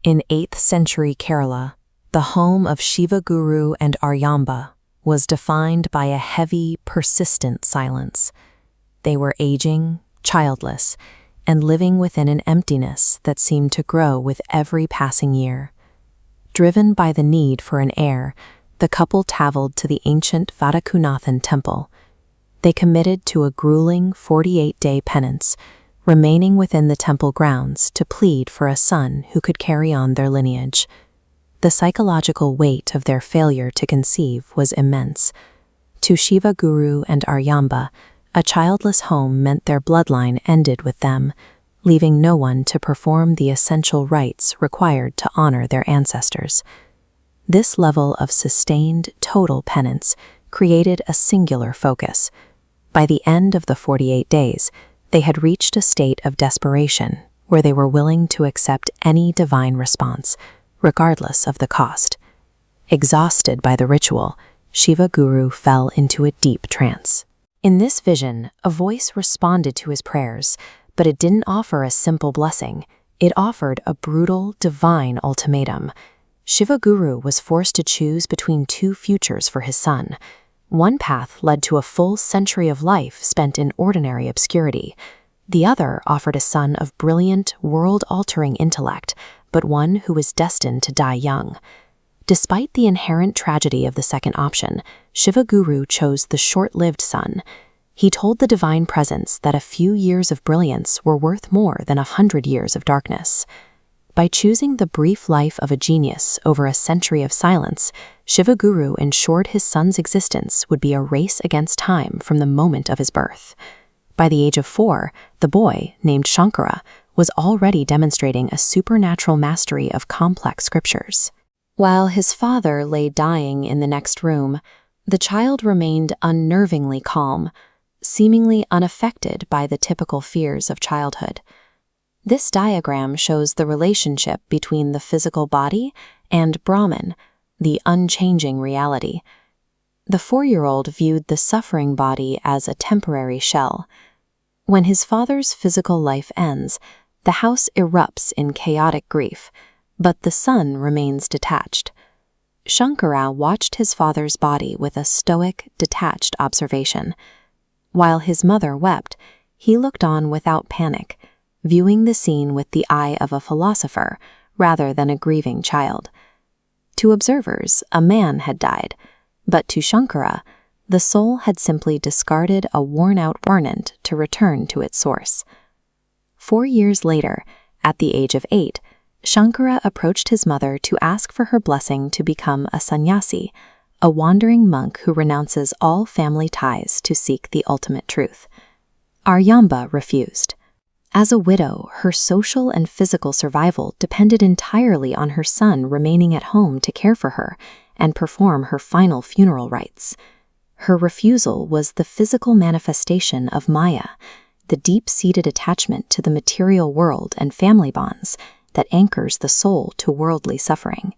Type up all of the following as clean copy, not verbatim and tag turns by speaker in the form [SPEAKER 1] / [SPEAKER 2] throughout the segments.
[SPEAKER 1] In 8th century Kerala, the home of Shiva Guru and Aryamba was defined by a heavy, persistent silence. They were aging, childless, and living within an emptiness that seemed to grow with every passing year. Driven by the need for an heir, the couple traveled to the ancient Vadakunathan temple. They committed to a grueling 48-day penance, remaining within the temple grounds to plead for a son who could carry on their lineage. The psychological weight of their failure to conceive was immense. To Shiva Guru and Aryamba, a childless home meant their bloodline ended with them, leaving no one to perform the essential rites required to honor their ancestors. This level of sustained, total penance created a singular focus. By the end of the 48 days, they had reached a state of desperation where they were willing to accept any divine response, regardless of the cost. Exhausted by the ritual, Shiva Guru fell into a deep trance. In this vision, a voice responded to his prayers, but it didn't offer a simple blessing. It offered a brutal, divine ultimatum. Shiva Guru was forced to choose between two futures for his son. One path led to a full century of life spent in ordinary obscurity. The other offered a son of brilliant, world-altering intellect, but one who was destined to die young. Despite the inherent tragedy of the second option, Shiva Guru chose the short-lived son. He told the divine presence that a few years of brilliance were worth more than 100 years of darkness. By choosing the brief life of a genius over a century of silence, Shiva Guru ensured his son's existence would be a race against time from the moment of his birth. By the age of 4, the boy, named Shankara, was already demonstrating a supernatural mastery of complex scriptures. While his father lay dying in the next room, the child remained unnervingly calm, seemingly unaffected by the typical fears of childhood. This diagram shows the relationship between the physical body and Brahman, the unchanging reality. The 4-year-old viewed the suffering body as a temporary shell. When his father's physical life ends, the house erupts in chaotic grief, but the son remains detached. Shankara watched his father's body with a stoic, detached observation. While his mother wept, he looked on without panic, viewing the scene with the eye of a philosopher rather than a grieving child. To observers, a man had died, but to Shankara, the soul had simply discarded a worn-out remnant to return to its source. 4 years later, at the age of 8, Shankara approached his mother to ask for her blessing to become a sannyasi, a wandering monk who renounces all family ties to seek the ultimate truth. Aryamba refused. As a widow, her social and physical survival depended entirely on her son remaining at home to care for her and perform her final funeral rites. Her refusal was the physical manifestation of Maya, the deep-seated attachment to the material world and family bonds that anchors the soul to worldly suffering.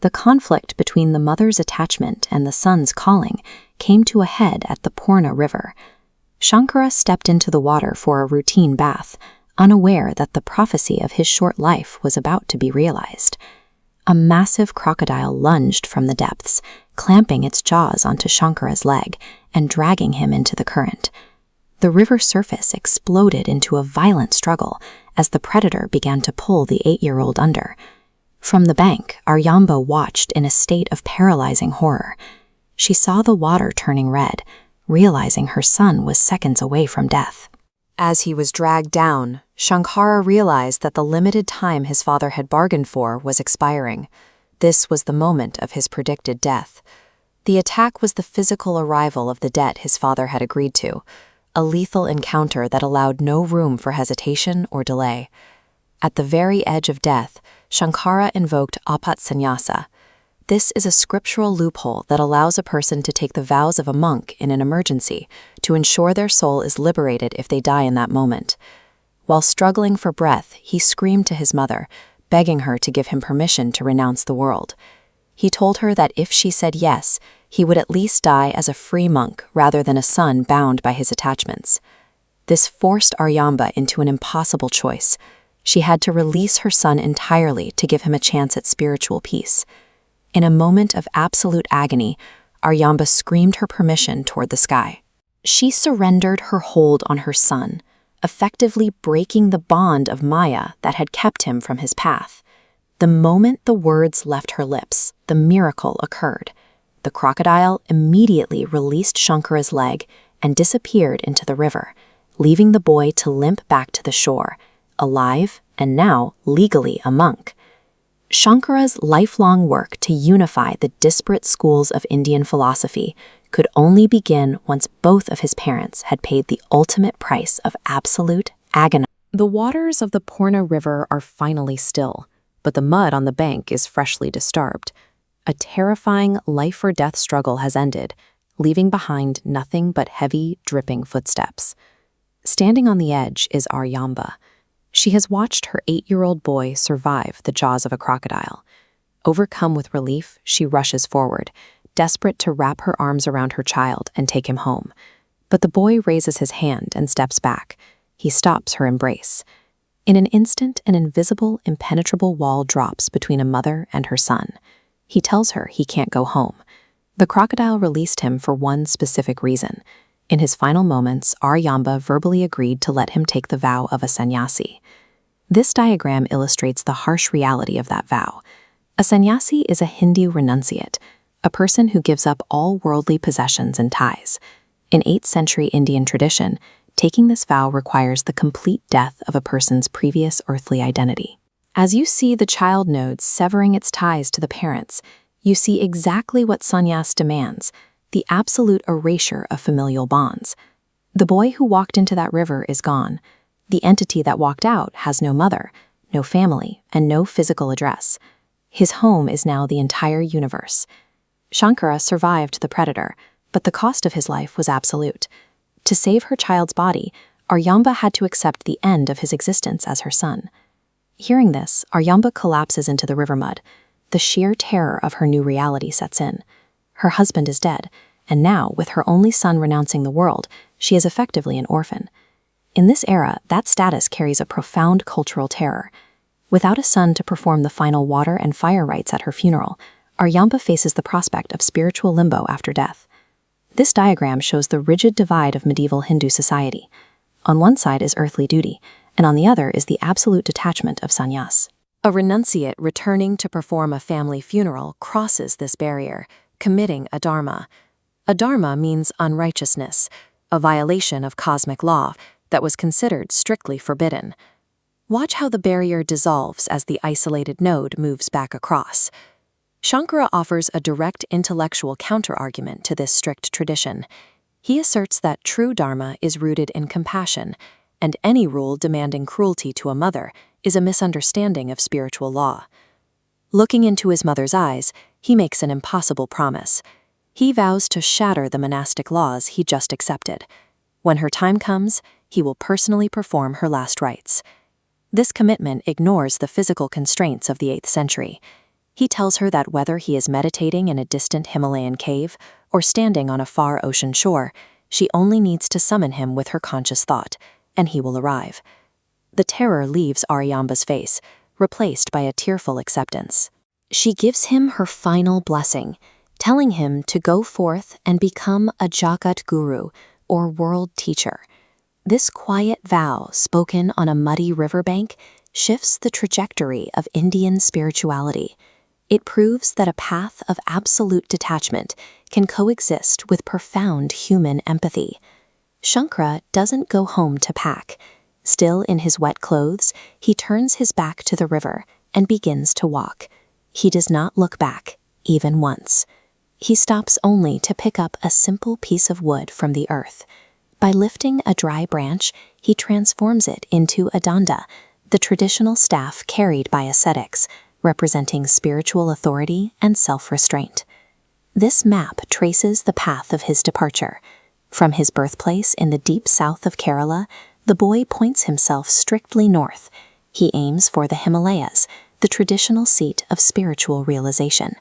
[SPEAKER 1] The conflict between the mother's attachment and the son's calling came to a head at the Purna River. Shankara stepped into the water for a routine bath, unaware that the prophecy of his short life was about to be realized. A massive crocodile lunged from the depths, clamping its jaws onto Shankara's leg and dragging him into the current. The river surface exploded into a violent struggle as the predator began to pull the 8-year-old under. From the bank, Aryamba watched in a state of paralyzing horror. She saw the water turning red, realizing her son was seconds away from death. As he was dragged down, Shankara realized that the limited time his father had bargained for was expiring. This was the moment of his predicted death. The attack was the physical arrival of the debt his father had agreed to, a lethal encounter that allowed no room for hesitation or delay. At the very edge of death, Shankara invoked apat sannyasa. This is a scriptural loophole that allows a person to take the vows of a monk in an emergency to ensure their soul is liberated if they die in that moment. While struggling for breath, he screamed to his mother, begging her to give him permission to renounce the world. He told her that if she said yes, he would at least die as a free monk rather than a son bound by his attachments. This forced Aryamba into an impossible choice: She had to release her son entirely to give him a chance at spiritual peace. In a moment of absolute agony, Aryamba screamed her permission toward the sky. She surrendered her hold on her son, effectively breaking the bond of Maya that had kept him from his path. The moment the words left her lips, the miracle occurred. The crocodile immediately released Shankara's leg and disappeared into the river, leaving the boy to limp back to the shore, alive and now legally a monk. Shankara's lifelong work to unify the disparate schools of Indian philosophy could only begin once both of his parents had paid the ultimate price of absolute agony. The waters of the Purna River are finally still, but the mud on the bank is freshly disturbed. A terrifying life-or-death struggle has ended, leaving behind nothing but heavy, dripping footsteps. Standing on the edge is Aryamba. She has watched her 8-year-old boy survive the jaws of a crocodile. Overcome with relief, she rushes forward, desperate to wrap her arms around her child and take him home. But the boy raises his hand and steps back. He stops her embrace. In an instant, an invisible, impenetrable wall drops between a mother and her son. He tells her he can't go home. The crocodile released him for one specific reason. In his final moments, Aryamba verbally agreed to let him take the vow of a sannyasi. This diagram illustrates the harsh reality of that vow. A sannyasi is a Hindu renunciate, a person who gives up all worldly possessions and ties. In 8th century Indian tradition, taking this vow requires the complete death of a person's previous earthly identity. As you see the child node severing its ties to the parents, you see exactly what sannyas demands, the absolute erasure of familial bonds. The boy who walked into that river is gone. The entity that walked out has no mother, no family, and no physical address. His home is now the entire universe. Shankara survived the predator, but the cost of his life was absolute. To save her child's body, Aryamba had to accept the end of his existence as her son. Hearing this, Aryamba collapses into the river mud. The sheer terror of her new reality sets in. Her husband is dead, and now, with her only son renouncing the world, she is effectively an orphan. In this era, that status carries a profound cultural terror. Without a son to perform the final water and fire rites at her funeral, Aryamba faces the prospect of spiritual limbo after death. This diagram shows the rigid divide of medieval Hindu society. On one side is earthly duty, and on the other is the absolute detachment of sannyas. A renunciate returning to perform a family funeral crosses this barrier, committing a dharma. A dharma means unrighteousness, a violation of cosmic law that was considered strictly forbidden. Watch how the barrier dissolves as the isolated node moves back across. Shankara offers a direct intellectual counterargument to this strict tradition. He asserts that true dharma is rooted in compassion, and any rule demanding cruelty to a mother is a misunderstanding of spiritual law. Looking into his mother's eyes, he makes an impossible promise. He vows to shatter the monastic laws he just accepted. When her time comes, he will personally perform her last rites. This commitment ignores the physical constraints of the 8th century. He tells her that whether he is meditating in a distant Himalayan cave or standing on a far ocean shore, she only needs to summon him with her conscious thought, and he will arrive. The terror leaves Aryamba's face, replaced by a tearful acceptance. She gives him her final blessing, telling him to go forth and become a Jagat Guru, or world teacher. This quiet vow, spoken on a muddy riverbank, shifts the trajectory of Indian spirituality. It proves that a path of absolute detachment can coexist with profound human empathy. Shankara doesn't go home to pack. Still in his wet clothes, he turns his back to the river and begins to walk. He does not look back, even once. He stops only to pick up a simple piece of wood from the earth. By lifting a dry branch, he transforms it into a danda, the traditional staff carried by ascetics, representing spiritual authority and self-restraint. This map traces the path of his departure. From his birthplace in the deep south of Kerala, the boy points himself strictly north. He aims for the Himalayas, the traditional seat of spiritual realization.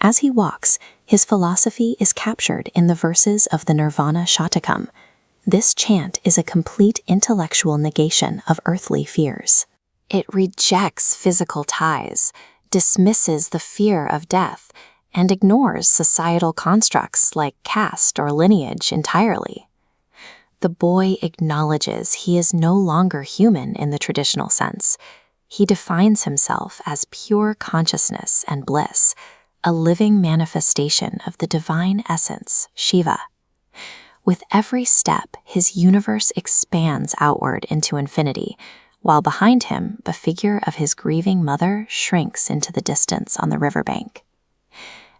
[SPEAKER 1] As he walks, his philosophy is captured in the verses of the Nirvana Shatakam. This chant is a complete intellectual negation of earthly fears. It rejects physical ties, dismisses the fear of death, and ignores societal constructs like caste or lineage entirely. The boy acknowledges he is no longer human in the traditional sense. He defines himself as pure consciousness and bliss, a living manifestation of the divine essence, Shiva. With every step, his universe expands outward into infinity, while behind him, the figure of his grieving mother shrinks into the distance on the riverbank.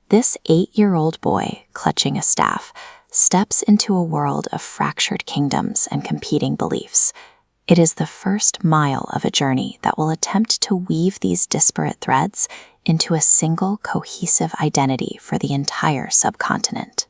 [SPEAKER 1] This 8-year-old boy, clutching a staff, steps into a world of fractured kingdoms and competing beliefs. It is the first mile of a journey that will attempt to weave these disparate threads into a single cohesive identity for the entire subcontinent.